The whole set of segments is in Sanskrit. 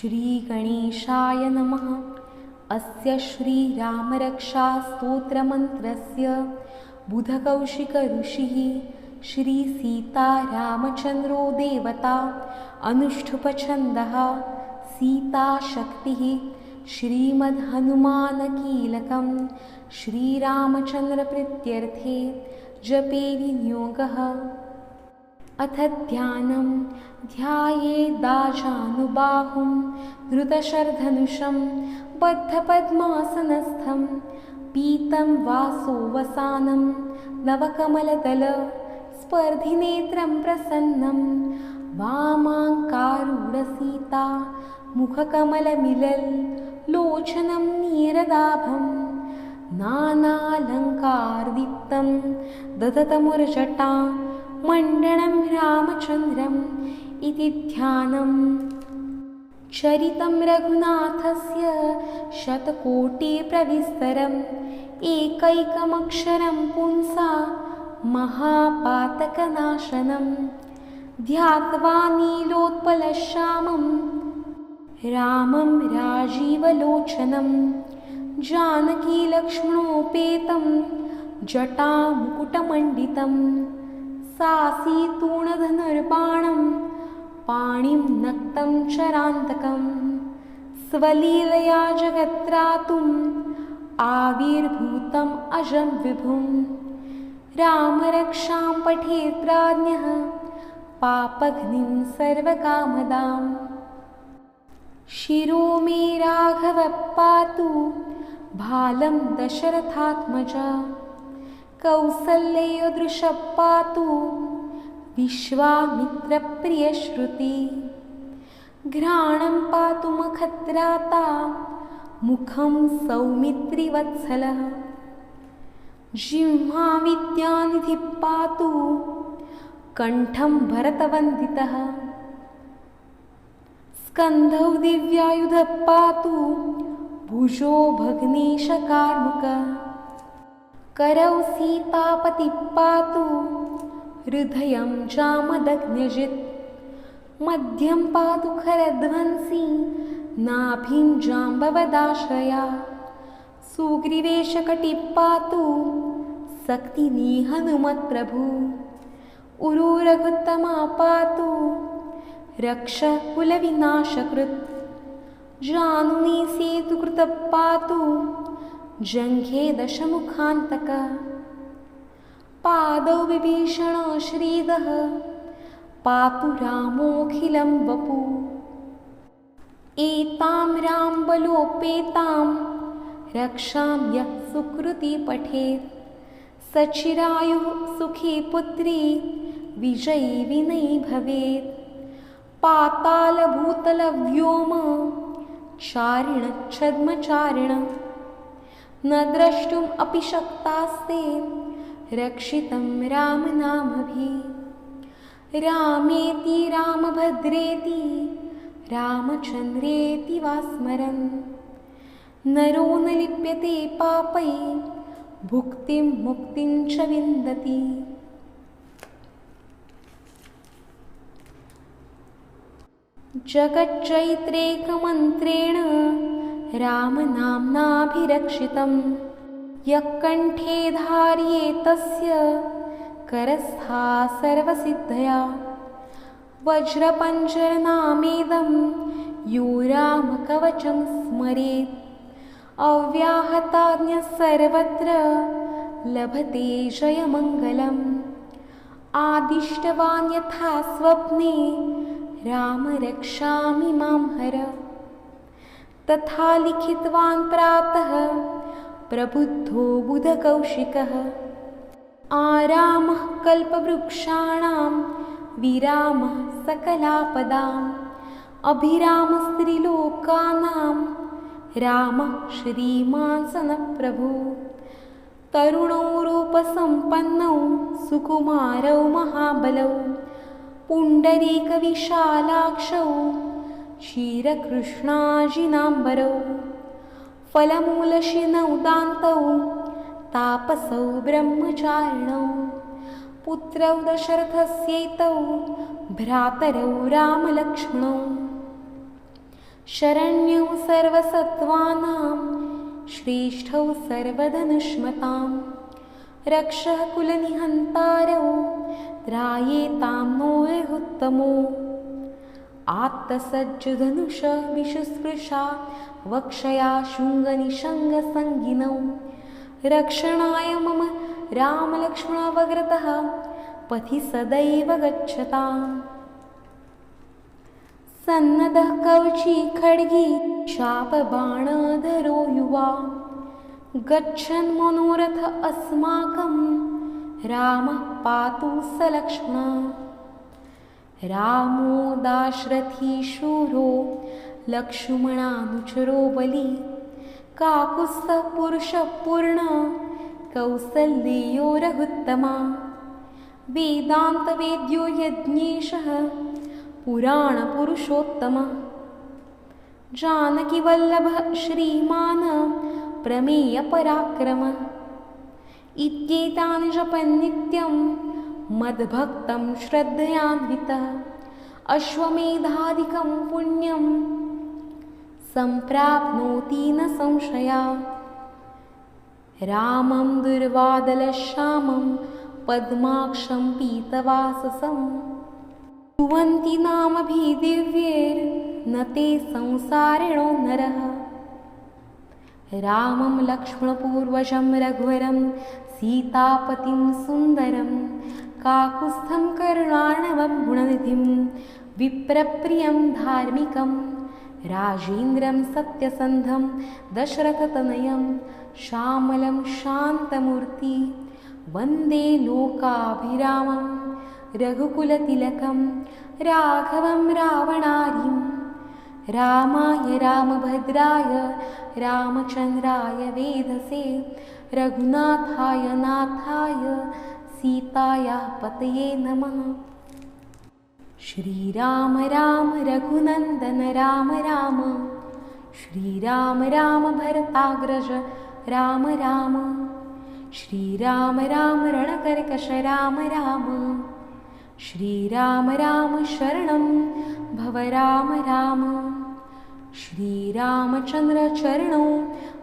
श्रीगणेशाय नमः। अस्य श्रीरामरक्षास्तोत्रमन्त्रस्य बुधकौशिकऋषिः श्रीसीतारामचन्द्रो देवता अनुष्ठुपछन्दः सीताशक्तिः श्रीमद्हनुमानकीलकं श्रीरामचन्द्रप्रीत्यर्थे जपे विनियोगः। अथ ध्यानं ध्यायेदाजानुबाहुं धृतशरधनुषं बद्धपद्मासनस्थं पीतं वासोवसानं नवकमलदलस्पर्धिनेत्रं प्रसन्नं वामाङ्कारूढसीता मुखकमलमिलल्लोचनं नीरदाभं नानालङ्कारदीप्तं दधतमुरजटा मण्डनं रामचन्द्रम् इति ध्यानम्। चरितं रघुनाथस्य शतकोटिप्रविस्तरम् एकैकमक्षरं पुंसा महापातकनाशनं ध्यात्वा नीलोत्पलश्यामं रामं राजीवलोचनं जानकीलक्ष्मणोपेतं जटामुकुटमण्डितं सासीतूणधनुर्बाणं पाणिं नक्तं चरान्तकं स्वलीलया जगत्त्रातुम् आविर्भूतम् अजं विभुं रामरक्षां पठेत् प्राज्ञः पापघ्निं सर्वकामदां। शिरो मे राघवः पातु भालं दशरथात्मजा कौसल्ययोदृशः पातु विश्वामित्रप्रियश्रुति घ्राणं पातु मखत्राता मुखं सौमित्रिवत्सलः जिह्वा विद्यानिधिः पातु कण्ठं भरतवन्दितः स्कन्धौ दिव्यायुधः पातु भुजो भग्नेशकार्मुकः करौ सीतापतिः पातु हृदयं जामदग्न्यजित् मध्यं पातु खरध्वंसी नाभिं जाम्बवदाश्रया सुग्रीवेशकटिः पातु शक्तिनी हनुमत्प्रभु उरु रघुत्तमा पातु रक्षः कुलविनाशकृत् जानुनी सेतुकृतः पातु जङ्घे दशमुखान्तकः पादौ विभीषण श्रीदः पातु रामोऽखिलं वपु एतां रामबलोपेतां रक्षां यः सुकृती पठेत् सचिरायुः सुखी पुत्री विजयी विनयी भवेत् पातालभूतलव्योम चारिण छद्मचारिण न द्रष्टुम् अपि शक्तास्ते रक्षितं रामनामभिः रामेति रामभद्रेति रामचन्द्रेति वा स्मरन् नरो न लिप्यते पापै भुक्तिं मुक्तिं च विन्दति। जगच्चैत्रेकमन्त्रेण रामनाम्नाभिरक्षितं यः कण्ठे धार्येतस्य करस्था सर्वसिद्धया वज्रपञ्जरनामेदं यो रामकवचं स्मरेत् अव्याहताज्ञः सर्वत्र लभते जयमङ्गलम् आदिष्टवान् यथा स्वप्ने राम रक्षामि मां हर तथा लिखितवान् प्रातः प्रबुद्धो बुधकौशिकः आरामः कल्पवृक्षाणां विरामः सकलापदाम् अभिरामस्त्रिलोकानां रामः श्रीमान् सनप्रभु तरुणौ रूपसम्पन्नौ सुकुमारौ महाबलौ पुण्डरीकविशालाक्षौ क्षीरकृष्णाजिनाम्बरौ फलमूलशिनौ दान्तौ तापसौ ब्रह्मचारिणौ पुत्रौ दशरथस्यैतौ भ्रातरौ रामलक्ष्मणौ शरण्यौ सर्वसत्त्वानां श्रेष्ठौ सर्वधनुष्मतां रक्षः कुलनिहन्तारौ त्रायेतां नो रघुत्तमो आत्तसज्जधनुष विशुस्पृशा वक्षया शुङ्गनिषङ्गसङ्गिनौ रक्षणाय मम रामलक्ष्मणावग्रतः पथि सदैव गच्छताम् सन्नदः कवची खड्गी शापबाणधरो युवा गच्छन् मनोरथ अस्माकं रामः पातु स लक्ष्मणः रामो दाशरथी शूरो लक्ष्मणानुचरो बली काकुत्स्थः पुरुषः पूर्णः कौसल्येयो रघुत्तमा वेदान्तवेद्यो यज्ञेशः पुराणपुरुषोत्तमः जानकीवल्लभः श्रीमान् प्रमेयपराक्रमः इत्येतानि जपन् नित्यं मद्भक्तं श्रद्धयान्वितः अश्वमेधादिकं पुण्यं सम्प्राप्नोति न संशया रामं दुर्वादलश्यामं पद्माक्षं पीतवाससं स्तुवन्ति नामभिदिव्यैर्न ते संसारिणो नरः रामं लक्ष्मणपूर्वजं रघुवरं सीतापतिं सुन्दरं काकुत्स्थं करुणार्णवं गुणनिधिं विप्रप्रियं धार्मिकं राजेन्द्रं सत्यसन्धं दशरथतनयं श्यामलं शान्तमूर्ति वन्दे लोकाभिरामं रघुकुलतिलकं राघवं रावणारिं रामाय रामभद्राय रामचन्द्राय वेधसे रघुनाथाय नाथाय सीतायाः पतये नमः। श्रीराम राम रघुनन्दन राम राम श्रीराम राम भरताग्रज राम राम श्रीराम राम रणकर्कश राम राम श्रीराम राम शरणं भव राम राम श्रीरामचन्द्रचरणौ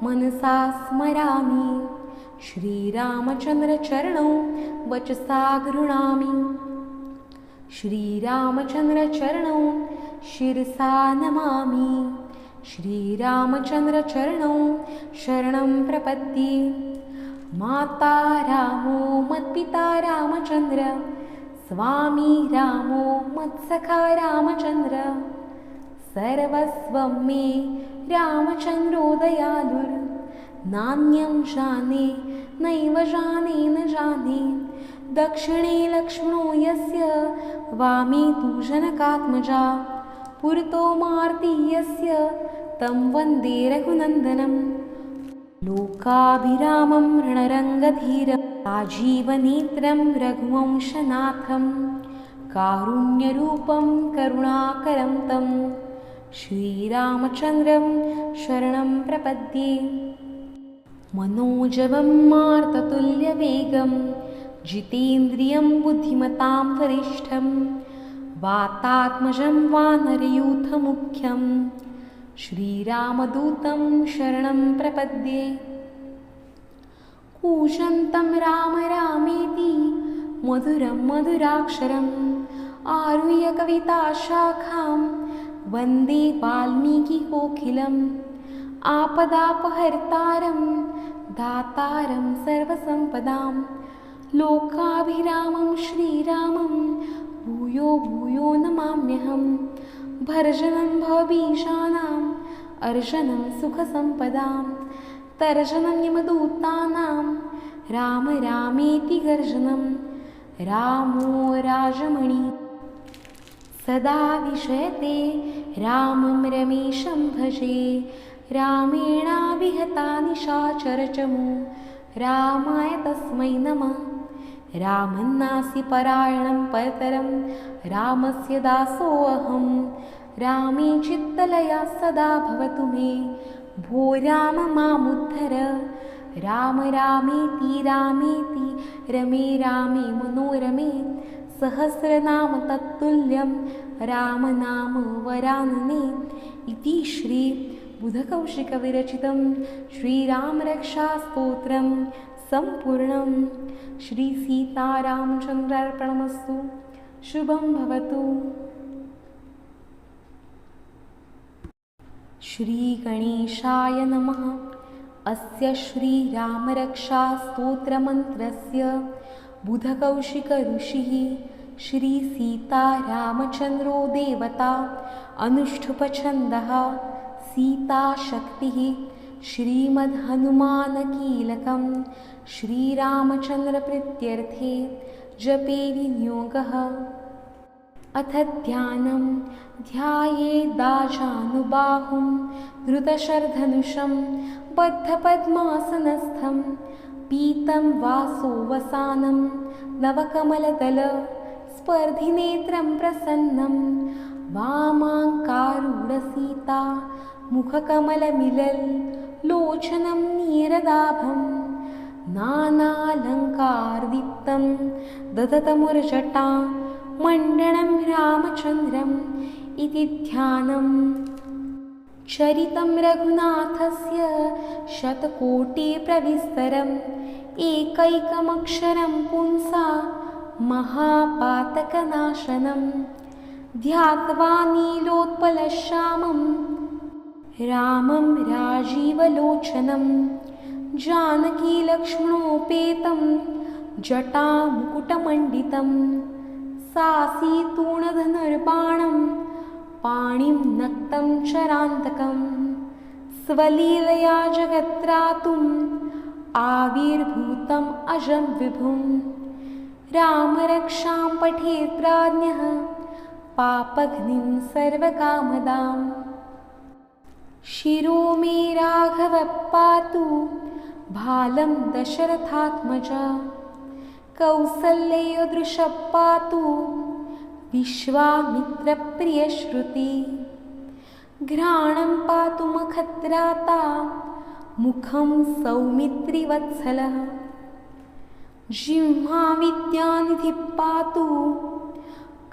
मनसा स्मरामि श्रीरामचन्द्रचरणौ वचसा गृह्णामि श्रीरामचन्द्रचरणौ शिरसा नमामि श्रीरामचन्द्रचरणौ शरणं प्रपद्ये माता रामो मत्पिता रामचन्द्र स्वामी रामो मत्सखा रामचन्द्र सर्वस्वं मे रामचन्द्रो दयालुर् नान्यं जाने नैव जाने न जाने दक्षिणे लक्ष्मणो यस्य वामे तु जनकात्मजा पुरतो मारुतिः यस्य तं वन्दे रघुनन्दनं लोकाभिरामं रणरङ्गधीरं राजीवनेत्रं रघुवंशनाथं कारुण्यरूपं करुणाकरं तं श्रीरामचन्द्रं शरणं प्रपद्ये मनोजवं मारुततुल्यवेगं जितेन्द्रियं बुद्धिमतां वरिष्ठं वातात्मजं वानरयूथमुख्यं श्रीरामदूतं शरणं प्रपद्ये कूजन्तं राम रामेति मधुरं मधुराक्षरम् आरुह्य कविताशाखां वन्दे वाल्मीकिकोकिलम् आपदापहर्तारं दातारं सर्वसम्पदां लोकाभिरामं श्रीरामं भूयो भूयो नमाम्यहं भर्जनं भवभीषाणाम् अर्जनं सुखसम्पदां तर्जनं यमदूतानां राम रामेति गर्जनं रामो राजमणि सदा विषयते रामं रमेशं भजे रामेणाभिहता निशाचरचमू रामाय तस्मै नमः रामन्नासि परायणं परतरं रामस्य दासोऽहं रामे चित्तलया सदा भवतु मे भो राम मामुद्धर राम रामेति रामेति रमे रामे मनोरमे सहस्रनाम तत्तुल्यं रामनाम वरानने इति श्री बुधकौशिकविरचितं श्रीरामरक्षास्तोत्रं सम्पूर्णं। श्री सीतारामचन्द्रार्पणमस्तु। शुभं भवतु। श्री गणेशाय नमः। अस्य श्रीरामरक्षास्तोत्रमन्त्रस्य बुधकौशिकऋषिः श्रीसीतारामचन्द्रो देवता अनुष्ठुपछन्दः सीताशक्तिः श्रीमद्हनुमानकीलकं श्रीरामचन्द्रप्रीत्यर्थे जपे विनियोगः। अथ ध्यानं ध्यायेदाजानुबाहुं धृतशरधनुषं बद्धपद्मासनस्थं पीतं वासोवसानं नवकमलदलस्पर्धिनेत्रं प्रसन्नं वामाङ्कारूढसीता मुखकमलमिलल्लोचनं नीरदाभं नानालङ्कारदीप्तं दधतमुरजटा मण्डनं रामचन्द्रम् इति ध्यानम्। चरितं रघुनाथस्य शतकोटिप्रविस्तरम् एकैकमक्षरं पुंसा महापातकनाशनं ध्यात्वा नीलोत्पलश्यामं रामं राजीवलोचनं जानकीलक्ष्मणोपेतं जटामुकुटमण्डितं सासीतूणधनुर्बाणं पाणिं नक्तं चरान्तकं स्वलीलया जगत्त्रातुम् आविर्भूतम् अजं विभुं रामरक्षां पठेत् प्राज्ञः पापघ्निं सर्वकामदां। शिरो मे राघव पातु भालं दशरथात्मजा कौसल्ययोदृशः पातु विश्वामित्रप्रियश्रुति घ्राणं पातु मखत्राता मुखं सौमित्रिवत्सलः जिह्वा विद्यानिधिः पातु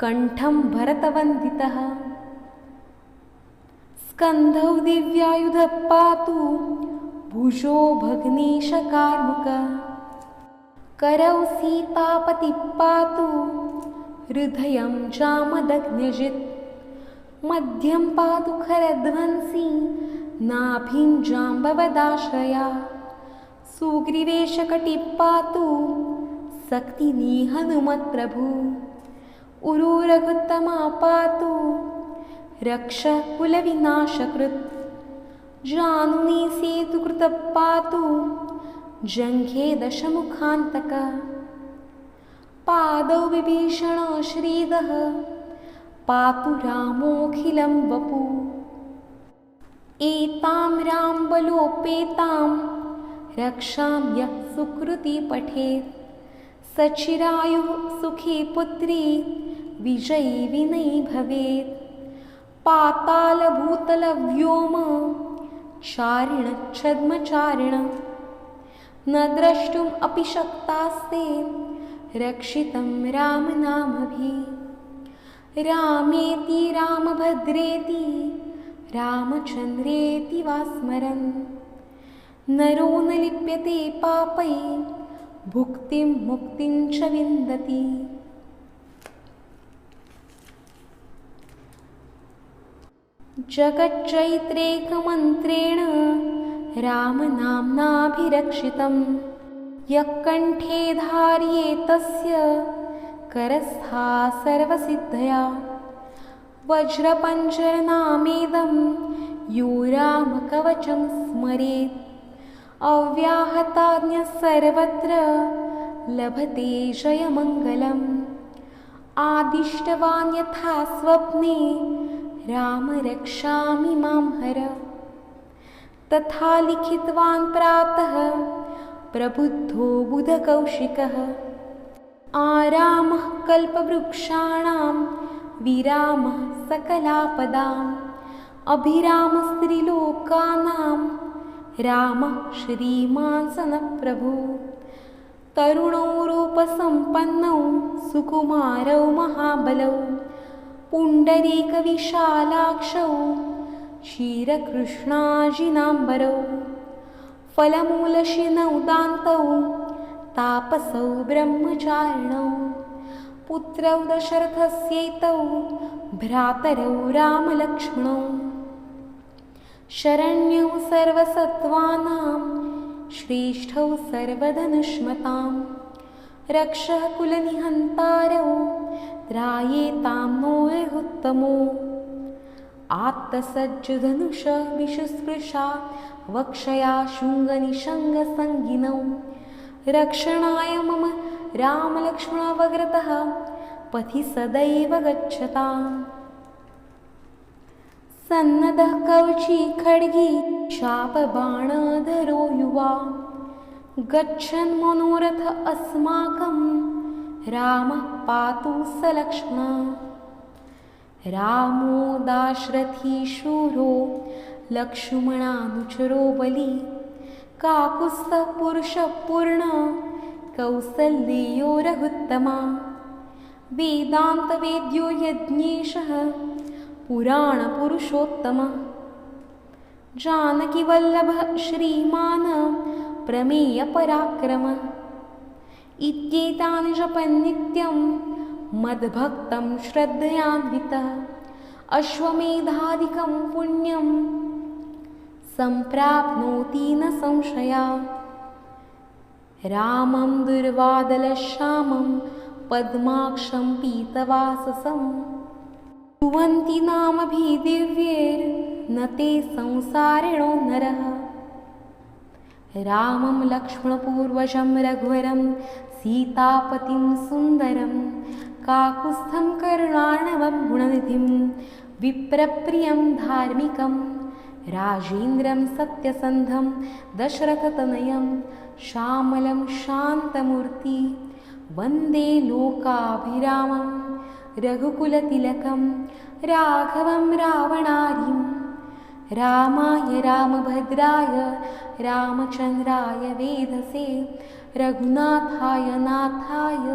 कण्ठं भरतवन्दितः स्कन्धौ दिव्यायुधः पातु भुजो भग्नेशकार्मुकः करौ सीतापतिः पातु हृदयं जामदग्न्यजित् मध्यं पातु खरध्वंसी नाभिं जाम्बवदाश्रया सुग्रीवेशकटिः पातु शक्तिनी हनुमत्प्रभु उरु रघुत्तमा पातु रक्षः कुलविनाशकृत् जानुनी सेतुकृतः पातु जङ्घे दशमुखान्तकः पादौ विभीषण श्रीदः पातु रामोऽखिलं वपु एतां रामबलोपेतां रक्षां यः सुकृती पठेत् सचिरायुः सुखी पुत्री विजयी विनयी भवेत् पातालभूतलव्योम चारिण छद्मचारिण न द्रष्टुम् अपि शक्तास्ते रक्षितं रामनामभिः रामेति रामभद्रेति रामचन्द्रेति वा स्मरन् नरो न लिप्यते पापैः भुक्तिं मुक्तिं च विन्दति। जगच्चैत्रेकमन्त्रेण रामनाम्नाभिरक्षितं यः कण्ठे धार्येतस्य करस्था सर्वसिद्धया वज्रपञ्जरनामेदं यो रामकवचं स्मरेत् अव्याहताज्ञः सर्वत्र लभते जयमङ्गलम् आदिष्टवान् यथा स्वप्ने राम रक्षामि मां हर तथा लिखितवान् प्रातः प्रबुद्धो बुधकौशिकः आरामः कल्पवृक्षाणां विरामः सकलापदाम् अभिरामस्त्रिलोकानां रामः श्रीमान् सनः प्रभु तरुणौ रूपसम्पन्नौ सुकुमारौ महाबलौ पुण्डरीकविशालाक्षौ क्षीरकृष्णाजिनाम्बरौ फलमूलशिनौ दान्तौ तापसौ ब्रह्मचारिणौ पुत्रौ दशरथस्यैतौ भ्रातरौ रामलक्ष्मणौ शरण्यौ सर्वसत्त्वानां श्रेष्ठौ सर्वधनुष्मतां रक्षः कुलनिहन्तारौ त्रायेतां नो रघुत्तमो आत्तसज्जधनुषः विशुस्पृशा वक्षया शुङ्गनिषङ्गसङ्गिनौ रक्षणाय मम रामलक्ष्मणावग्रतः पथि सदैव गच्छताम् सन्नदः कवची खड्गी शापबाणधरो युवा गच्छन् मनोरथ अस्माकं रामः पातु स लक्ष्मणः रामो दाशरथी शूरो लक्ष्मणानुचरो बली काकुत्स्थः पुरुषः पूर्णः कौसल्येयो रघुत्तमा वेदान्तवेद्यो यज्ञेशः पुराणपुरुषोत्तमः जानकीवल्लभः श्रीमान् प्रमेयपराक्रमः इत्येतानि जपन् नित्यं मद्भक्तं श्रद्धयान्वितः अश्वमेधादिकं पुण्यं सम्प्राप्नोति न संशया रामं दुर्वादलश्यामं पद्माक्षं पीतवाससं स्तुवन्ति नामभिदिव्यैर्न ते संसारिणो नरः रामं लक्ष्मणपूर्वजं रघुवरं सीतापतिं सुन्दरं काकुत्स्थं करुणार्णवं गुणनिधिं विप्रप्रियं धार्मिकं राजेन्द्रं सत्यसन्धं दशरथतनयं श्यामलं शान्तमूर्ति वन्दे लोकाभिरामं रघुकुलतिलकं राघवं रावणारिं रामाय रामभद्राय रामचन्द्राय वेधसे रघुनाथाय नाथाय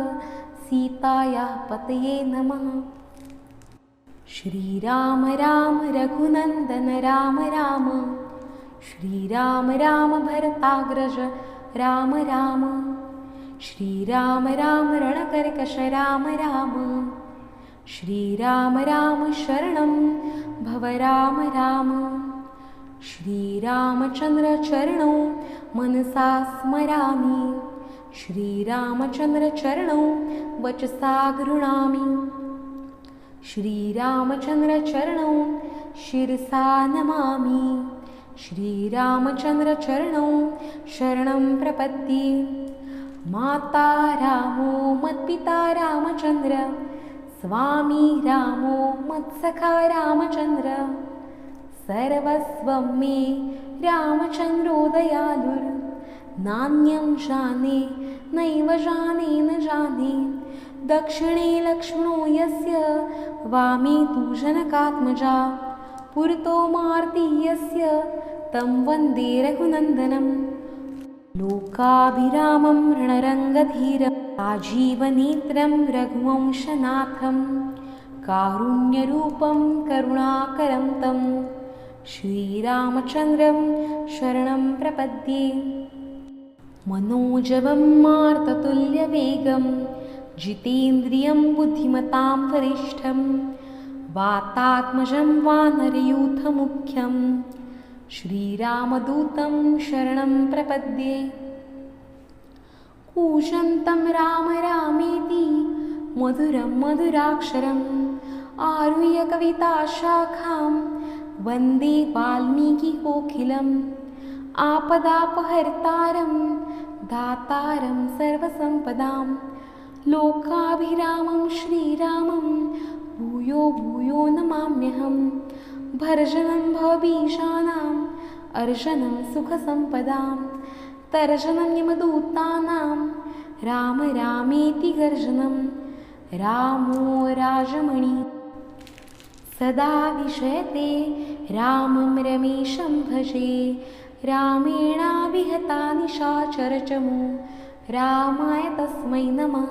सीतायाः पतये नमः। श्रीराम राम रघुनन्दन राम राम श्रीराम राम भरताग्रज राम राम श्रीराम राम रणकर्कश राम राम श्रीराम राम शरणं भव राम राम श्रीरामचन्द्रचरणौ मनसा स्मरामि श्रीरामचन्द्रचरणौ वचसा गृह्णामि श्रीरामचन्द्रचरणौ शिरसा नमामि श्रीरामचन्द्रचरणौ शरणं प्रपद्ये माता रामो मत्पिता रामचन्द्र स्वामी रामो मत्सखा रामचन्द्र सर्वस्वं मे रामचन्द्रो दयालुर् नान्यं जाने नैव जाने न जाने दक्षिणे लक्ष्मणो यस्य वामे तु जनकात्मजा पुरतो मारुतिः यस्य तं वन्दे रघुनन्दनं लोकाभिरामं रणरङ्गधीरं राजीवनेत्रं रघुवंशनाथं कारुण्यरूपं करुणाकरं तं श्रीरामचन्द्रं शरणं प्रपद्ये मनोजवं मारुततुल्यवेगं जितेन्द्रियं बुद्धिमतां वरिष्ठं वातात्मजं वानरयूथमुख्यं श्रीरामदूतं शरणं प्रपद्ये कूजन्तं राम रामेति मधुरं मधुराक्षरम् आरुह्य कविताशाखां वन्दे वाल्मीकिकोकिलम् आपदापहर्तारं दातारं सर्वसम्पदां लोकाभिरामं श्रीरामं भूयो भूयो नमाम्यहं भर्जनं भवबीजानाम् अर्जनं सुखसम्पदां तर्जनं यमदूतानां राम रामेति गर्जनं रामो राजमणि सदा विषयते रामं रमेशं भजे रामेणाभिहता निशाचरचमु रामाय तस्मै नमः।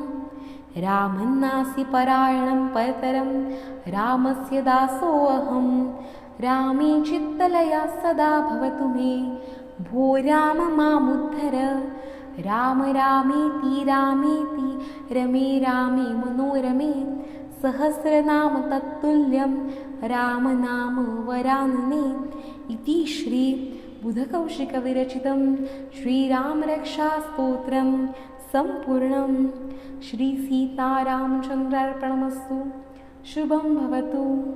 रामन्नासि परायणं परतरं रामस्य दासोऽहं। रामे चित्तलया सदा भवतु मे भो राम मामुद्धर। राम रामेति रामेति रमे रामे मनोरमे सहस्रनाम तत्तुल्यं रामनाम वरानने। इति श्री बुधकौशिकविरचितं श्रीरामरक्षास्तोत्रं सम्पूर्णं। श्री सीतारामचन्द्रार्पणमस्तु। शुभं भवतु।